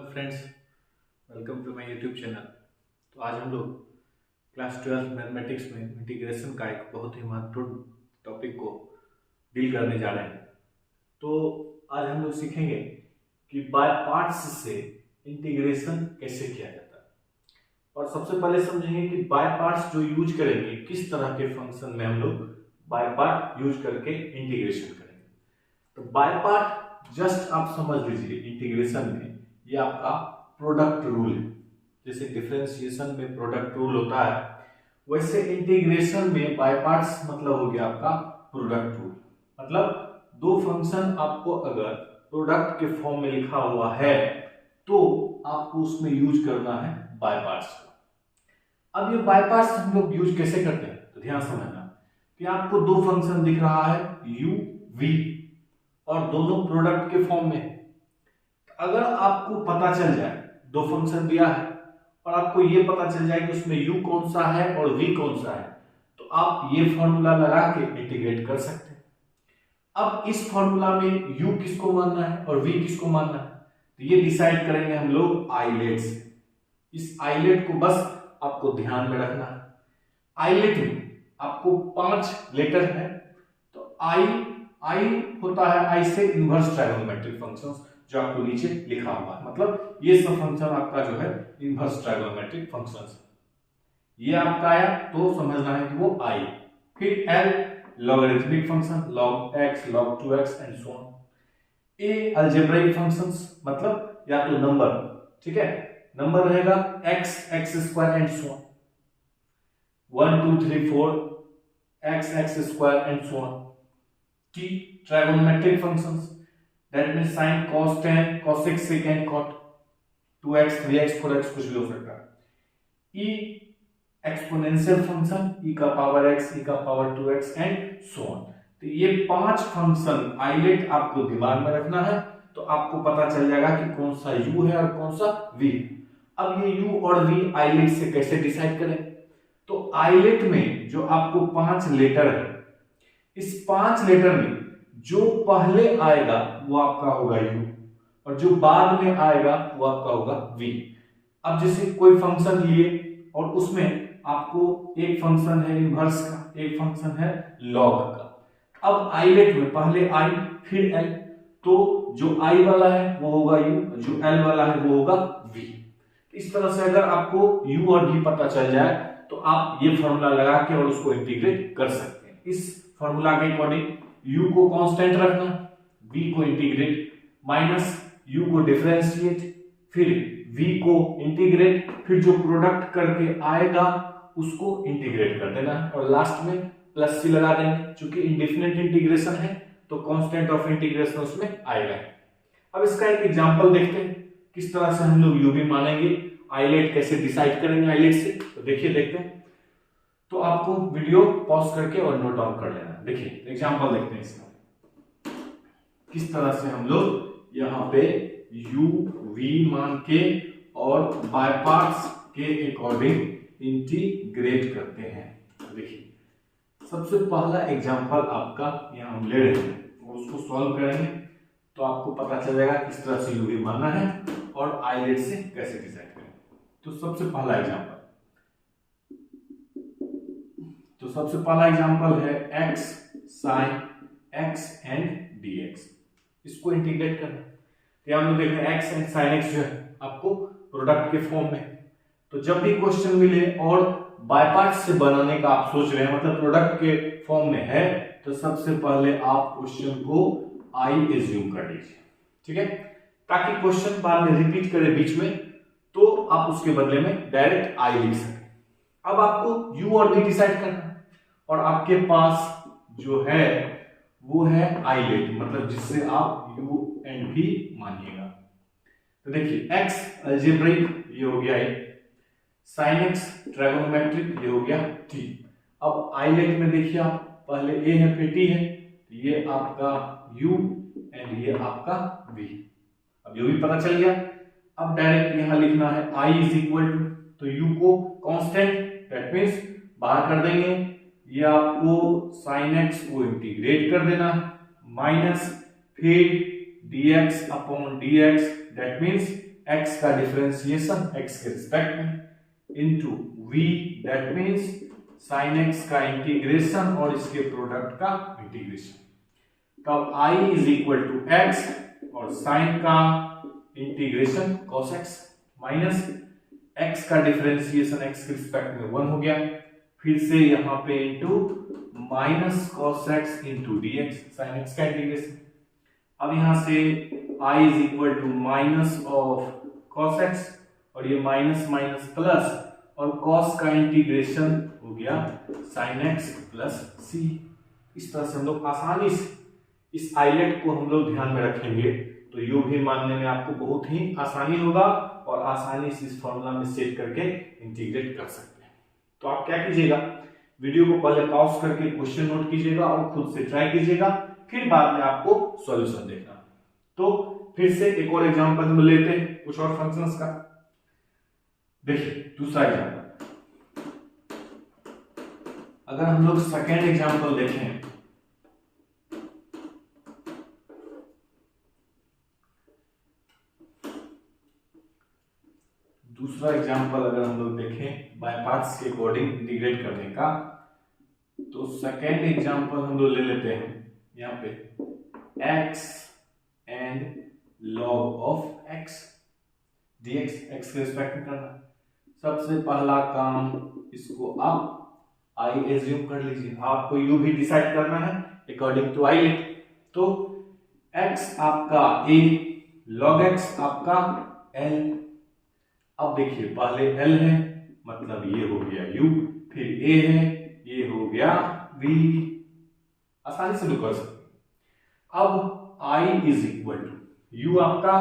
Friends, welcome to my YouTube channel. तो आज हम लोग क्लास 12 मैथमेटिक्स में इंटीग्रेशन का एक बहुत ही महत्वपूर्ण टॉपिक को डील करने जा रहे हैं। तो आज हम लोग सीखेंगे कि बाय पार्ट्स से इंटीग्रेशन कैसे किया जाता है। और सबसे पहले समझेंगे कि बाय पार्ट्स जो यूज करेंगे, किस तरह के फंक्शन में हम लोग बाय पार्ट यूज करके इंटीग्रेशन करेंगे। तो बाय पार्ट जस्ट आप समझ लीजिए, इंटीग्रेशन में ये आपका प्रोडक्ट रूल है। जैसे डिफरेंशिएशन में प्रोडक्ट रूल होता है, वैसे इंटीग्रेशन में बाय पार्ट्स मतलब हो गया आपका प्रोडक्ट रूल। मतलब दो फंक्शन आपको अगर प्रोडक्ट के फॉर्म में लिखा हुआ है तो आपको उसमें यूज करना है बाय पार्ट्स का। अब ये बाय पार्ट्स हम लोग यूज कैसे करते हैं, तो ध्यान समझना कि आपको दो फंक्शन दिख रहा है u v और दोनों प्रोडक्ट के फॉर्म में। अगर आपको पता चल जाए, दो फंक्शन दिया है और आपको ये पता चल जाए कि उसमें u कौन सा है और v कौन सा है, तो आप ये फॉर्मूला लगा के इंटीग्रेट कर सकते हैं। अब इस फॉर्मूला में u किसको मानना है और v किसको मानना है, तो ये डिसाइड करेंगे हम लोग आइलेट से। इस आइलेट को बस आपको ध्यान में रखना है। आइलेट में आपको 5 लेटर है, तो आई होता है आई से इनवर्स ट्रायगोनोमेट्रिक फंक्शंस, जो आपको नीचे लिखा हुआ है। मतलब ये सब फंक्शन आपका जो है इनवर्स ट्रायगोनोमेट्रिक फंक्शंस है। ये आपका आया तो समझना है कि वो आई। फिर L logarithmic function, log x log 2x and so on. A algebraic functions, मतलब या तो नंबर, ठीक है, नंबर रहेगा x x square and so on, 1 2 3 4 x x square and so on. T trigonometric functions, that means sin cos tan cosec secant cot, 2x 3x 4x कुछ भी हो सकता है। e एक्सपोनेंशियल फंक्शन, e का power x e का power 2x and so on. तो ये 5 function islet आपको दिमाग में रखना है, तो आपको पता चल जाएगा कि कौन सा u है और कौन सा v। अब ये u और v आइलेट से कैसे डिसाइड करें, तो आइलेट में जो आपको 5 लेटर है, इस 5 लेटर में जो पहले आएगा वो आपका होगा u और जो बाद में आएगा वो आपका होगा v। अब जैसे कोई फंक्शन लिए और उसमें आपको एक फंक्शन है इनवर्स का, एक फंक्शन है log का। अब आइलेट में पहले i फिर l, तो जो i वाला है वो होगा u, जो l वाला है वो होगा v। इस तरह से अगर आपको u और v पता चल जाए तो आप ये फॉर्मूला लगा के और उसको इंटीग्रेट कर सकते हैं। इस फॉर्मूला के अकॉर्डिंग u को कांस्टेंट रखना, v को इंटीग्रेट, माइनस u को डिफरेंशिएट, फिर v को इंटीग्रेट, फिर जो प्रोडक्ट करके आएगा उसको इंटीग्रेट कर देना और लास्ट में प्लस सी लगा देंगे। चूंकि इंडेफिनिट इंटीग्रेशन है तो कांस्टेंट ऑफ इंटीग्रेशन उसमें आएगा। अब इसका एक एग्जांपल देखते हैं किस तरह से हम लोग u v मानेंगे, आइलेट कैसे डिसाइड करेंगे आइलेट से। तो देखिए देखते हैं, तो आपको वीडियो पॉज करके और नोट डाउन कर लेना। देखिए एग्जांपल देखते हैं इसका, किस तरह से हम लोग यहाँ पे u v मान के और बाय पार्ट्स के अकॉर्डिंग इंटीग्रेट करते हैं। देखिए सबसे पहला एग्जांपल आपका यहाँ हम ले रहे हैं और उसको सॉल्व करेंगे तो आपको पता चल जाएगा किस तरह से u v मानना है और आइलेट से कैसे डिसाइड करें। तो सबसे पहला एग्जांपल है x sin x and dx। इसको इंटीग्रेट करना है। हम लोग देख रहे हैं x एंड sin x जो है आपको प्रोडक्ट के फॉर्म में, तो जब भी क्वेश्चन मिले और बाय पार्ट्स से बनाने का आप सोच रहे हैं, मतलब प्रोडक्ट के फॉर्म में है, तो सबसे पहले आप क्वेश्चन को i एज्यूम कर लीजिए, ठीक है, ताकि क्वेश्चन बाद में रिपीट करे बीच में तो आप उसके बदले में डायरेक्ट i लिख सकें। अब आपको u और v डिसाइड करना है और आपके पास जो है वो है आइलेट, मतलब जिससे आप u एंड v मानिएगा। तो देखिए x अलजेब्रिक ये हो गया a, sin x ट्रायगोनोमेट्रिक ये हो गया t। अब आइलेट में देखिए आप पहले a है फिर t है, ये आपका u एंड ये आपका v। अब u भी पता चल गया। अब डायरेक्ट यहां लिखना है i इज इक्वल टू, तो u को कांस्टेंट, दैट मींस बाहर कर देंगे, ये आपको sin x को इंटीग्रेट कर देना, माइनस फिर dx upon dx, that means x का डिफरेंशिएशन x के रिस्पेक्ट में into v that means sine x का इंटीग्रेशन और इसके प्रोडक्ट का इंटीग्रेशन। तब i is equal to x और साइन का integration cos x minus x का डिफरेंशिएशन x के रिस्पेक्ट में 1 हो गया, फिर से यहां पे into minus cos x into dx sine x का इंटीग्रेशन। अब यहां से i is equal to minus of cos x और ये माइनस माइनस प्लस और cos का इंटीग्रेशन हो गया sin x प्लस c। इस तरह से हम लोग आसानी से इस आइलेट को हम लोग ध्यान में रखेंगे तो यू भी मानने में आपको बहुत ही आसानी होगा और आसानी से इस फॉर्मूला में सेट करके इंटीग्रेट कर सकते हैं। तो आप क्या कीजिएगा, वीडियो को पहले पॉज करके क्वेश्चन नोट कीजिएगा और खुद से ट्राई कीजिएगा, फिर बाद में आपको सॉल्यूशन देखना। तो फिर से एक और एग्जांपल हम लेते हैं कुछ और फंक्शंस का। देखिए दूसरा एग्जांपल, अगर हम लोग सेकेंड एग्जांपल देखें, दूसरा एग्जांपल अगर हम लोग देखें बाय पार्ट्स के अकॉर्डिंग इंटीग्रेट करने का, तो सेकेंड एग्जांपल हम लोग ले लेते हैं यहाँ पे x and log of x dx x के रिस्पेक्ट में करना। सबसे पहला काम इसको आप i एज्यूम कर लीजिए, आपको u भी डिसाइड करना है अकॉर्डिंग टू i। तो x आपका a log x आपका l। अब देखिए पहले l है मतलब ये हो गया u, फिर a है ये हो गया v, आसानी से कर सकते। अब i is equal to u आपका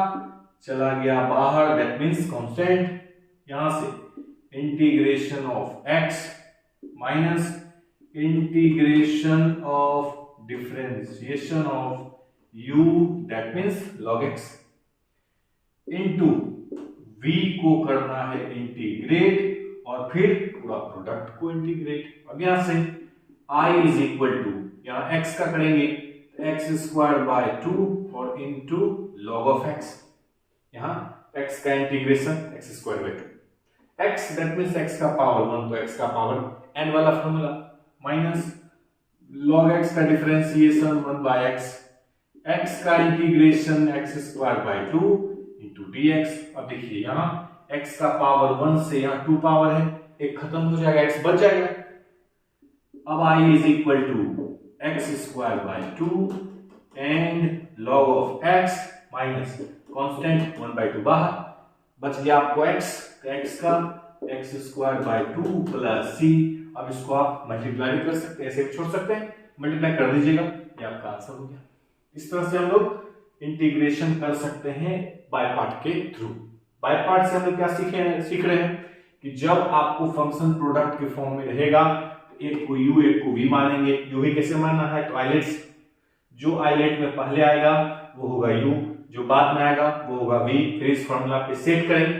चला गया बाहर दैट मीन्स कांस्टेंट, यहां से integration of x minus integration of differentiation of u that means log x into v को करना है इंटीग्रेट और फिर पूरा प्रोडक्ट को इंटीग्रेट। अब यहां से i इज इक्वल टू यहां x का करेंगे x स्क्वायर बाय 2 और इनटू log ऑफ x, यहां x का integration x square by 2, x that means x का पावर 1 तो x का पावर n वाला फॉर्मूला माइनस log x का डिफरेंशिएशन 1 बाय x, x का integration x square by 2 into dx। अब देखिए यहाँ x का पावर 1 से यहाँ 2 पावर है, एक खत्म हो जाएगा x बच जाएगा। अब i is equal to x square by 2 and log of x minus constant 1 by 2 बाहर बच गया आपको x, तो x का x square by 2 plus c। अब इसको आप मल्टीप्लाई भी कर सकते हैं, ऐसे भी छोड़ सकते हैं, मल्टीप्लाई कर दीजिएगा, ये आपका आंसर हो गया। इस तरह से हम लोग इंटीग्रेशन कर सकते हैं बाय पार्ट के थ्रू। बाय पार्ट से हम लोग क्या सीख रहे हैं कि जब आपको फंक्शन प्रोडक्ट के फॉर्म में रहेगा तो एक को u एक को v मानेंगे। u भी कैसे मानना है, तो आइलेट्स, जो आइलेट में पहले आएगा वो होगा u, जो बाद में आएगा वो होगा v। फिर इस फॉर्मूला पे सेट करेंगे,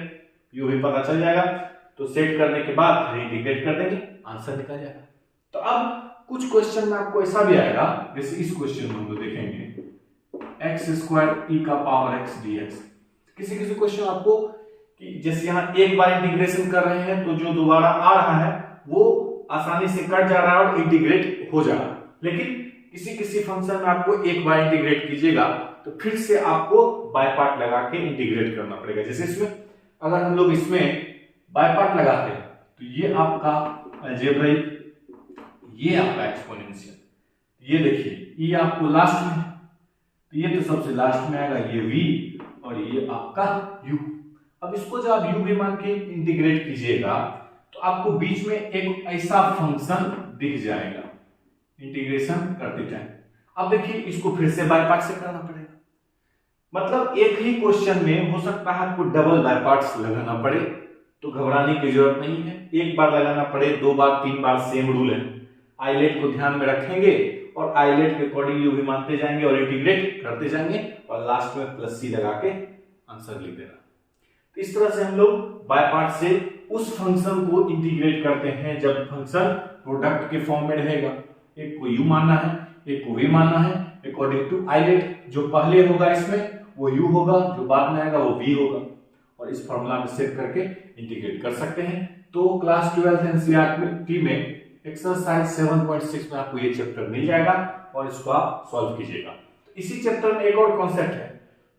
u भी पता चल जाएगा, तो सेट करने के बाद फिर इंटीग्रेट कर देंगे, आंसर निकल जाएगा। तो अब कुछ क्वेश्चन में आपको ऐसा भी आएगा, जैसे इस क्वेश्चन में हम लोग देखेंगे x स्क्वायर e का पावर x dx। किसी किसी क्वेश्चन आपको कि जैसे यहाँ एक बार इंटीग्रेशन कर रहे हैं तो जो दोबारा आ रहा है वो आसानी से कट जा रहा है और इंटीग्रेट हो जा रहा है, लेकिन किसी किसी फंक्शन में आपको एक बार इंटीग्रेट कीजिएगा तो फिर से आपको बाय पार्ट लगा के इंटीग्रेट करना पड़ेगा। जैसे इसमें अगर हम लोग इसमें बाय पार्ट लगाते हैं तो ये आपका अलजेब्रिक, ये आपका एक्सपोनेंशियल, ये देखिए ये आपको लास्ट में, तो ये तो सबसे लास्ट में आएगा ये v और ये आपका u। अब इसको जब आप u भी मान के इंटीग्रेट कीजिएगा तो आपको बीच में एक ऐसा फंक्शन दिख जाएगा इंटीग्रेशन करते टाइम। अब देखिए इसको फिर से बाय पार्ट से करना पड़ेगा, मतलब एक ही क्वेश्चन में हो सकता है आपको डबल बाय पार्ट्स लगाना पड़े, तो घबराने की जरूरत नहीं है। एक बार लगाना पड़े, 2 बार 3 बार सेम रूल है। आइलेट को ध्यान में रखेंगे और आइलेट के अकॉर्डिंग यू भी मानते जाएंगे और इंटीग्रेट करते जाएंगे और लास्ट में प्लस सी लगा के आंसर लिख देना। तो इस तरह से हम लोग बाय पार्ट से उस फंक्शन को इंटीग्रेट करते हैं जब फंक्शन प्रोडक्ट के फॉर्म में रहेगा। एक को यू मानना है, एक को वी मानना है अकॉर्डिंग टू आइलेट। जो पहले होगा इसमें वो यू होगा, जो बाद में आएगा वो वी होगा। और इस फॉर्मूला में सेट करके इंटीग्रेट कर सकते हैं। तो क्लास 12 एनसीईआरटी में एक्सरसाइज 7.6 में आपको ये चैप्टर मिल जाएगा और इसको आप सॉल्व कीजिएगा। तो इसी चैप्टर में एक और कॉन्सेप्ट है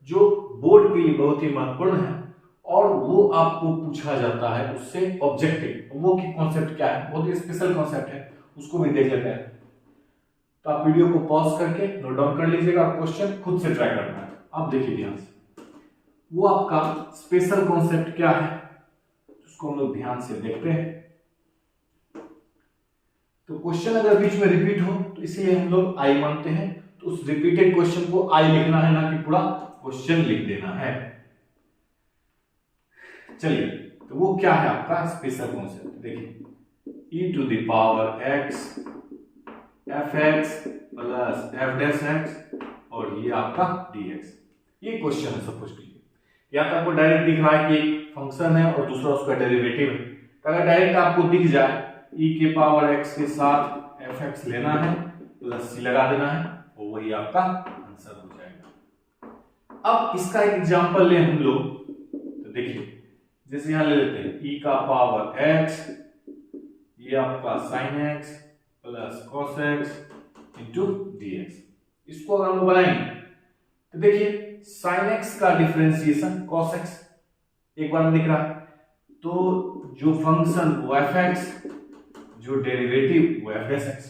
जो बोर्ड के लिए बहुत ही महत्वपूर्ण है और वो आपको पूछा जाता है उससे ऑब्जेक्टिव। वो की कॉन्सेप्ट क्या है, बहुत ही स्पेशल कॉन्सेप्ट है, उसको भी देख लेते हैं। तो आप वीडियो को पॉज करके नोट डाउन कर लीजिएगा और क्वेश्चन खुद से ट्राई करना है। आप देखिए ध्यान से, वो आपका स्पेशल कॉन्सेप्ट क्या है उसको हम लोग ध्यान से देखते हैं। तो क्वेश्चन अगर बीच में रिपीट हो तो इसीलिए हम लोग आई मानते हैं। तो उस रिपीटेड क्वेश्चन को आई लिखना है, ना कि पूरा क्वेश्चन लिख देना है। चलिए, तो वो क्या है आपका स्पेशल कॉन्सेप्ट, देखिए e to the power x fx plus f dash x और ये आपका dx। ये क्वेश्चन है सपोज कीजिए, या तो आपको डायरेक्ट दिख रहा है कि एक फंक्शन है और दूसरा उसका डेरिवेटिव है। तो अगर डायरेक्ट आपको दिख जाए e के पावर x के साथ fx लेना है प्लस c लगा देना है और वही आपका आंसर हो जाएगा। अब इसका एक एग्जांपल ले हम लोग, तो देखिए जैसे यहां ले लेते हैं e का पावर x, ये आपका sin x plus cos x into dx। इसको अगर हम लोग बनाएंगे तो देखिए sin x का डिफरेंशिएशन cos x एक बार में दिख रहा है, तो जो फंक्शन वो fx, जो डेरिवेटिव वो f डैश x।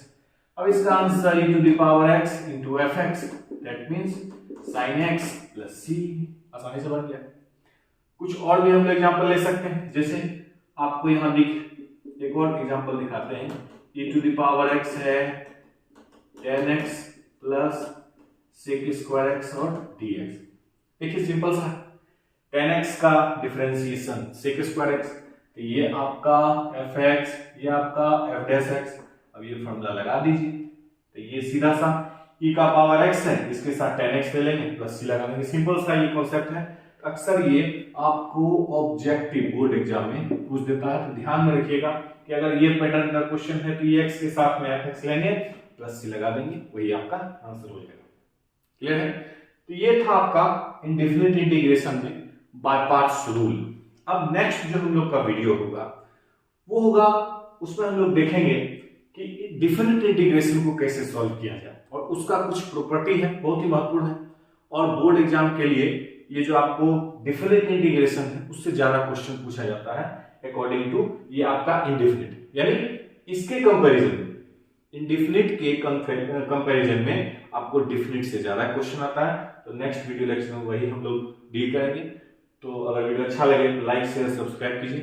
अब इसका answer e to the power x into fx, that means sin x plus c, आसानी से बन गया। कुछ और भी हम लोग एग्जांपल ले सकते हैं, जैसे आपको यहां एक और एग्जांपल दिखाते हैं। e to the power x है tan x plus sec square x और dx। देखिए सिंपल सा, tan x का डिफरेंशिएशन sec स्क्वायर x, तो ये आपका fx, ये आपका f डैश x। अब ये फॉर्मूला लगा दीजिए, तो ये सीधा सा e का पावर x है, इसके साथ tan x ले लेंगे प्लस c लगा देंगे। सिंपल सा ये कॉन्सेप्ट है। अक्सर ये आपको ऑब्जेक्टिव बोर्ड एग्जाम में पूछ देता है, तो ध्यान में रखिएगा कि अगर ये पैटर्न का क्वेश्चन है तो ये x के साथ में fx लेंगे प्लस c लगा देंगे, वही आपका आंसर हो जाएगा। क्लियर है? तो ये था आपका इंडेफिनिट इंटीग्रेशन में बाय पार्ट्स रूल। अब नेक्स्ट जो हम लोग का वीडियो होगा वो होगा, उसमें हम लोग देखेंगे कि डिफिनिट इंटीग्रेशन को कैसे सॉल्व किया जाए और उसका कुछ प्रॉपर्टी है, बहुत ही महत्वपूर्ण है। और बोर्ड एग्जाम के लिए ये जो आपको डिफिनिट इंटीग्रेशन है उससे ज्यादा क्वेश्चन पूछा जाता है अकॉर्डिंग टू ये आपका इंडेफिनिट, यानी इसके कंपैरिजन इंडेफिनिट के कंपैरिजन में आपको डिफिनिट से ज्यादा क्वेश्चन आता है। तो नेक्स्ट वीडियो लेक्चर में वही हम लोग डील करेंगे। तो अगर वीडियो अच्छा लगे तो लाइक शेयर सब्सक्राइब कीजिए।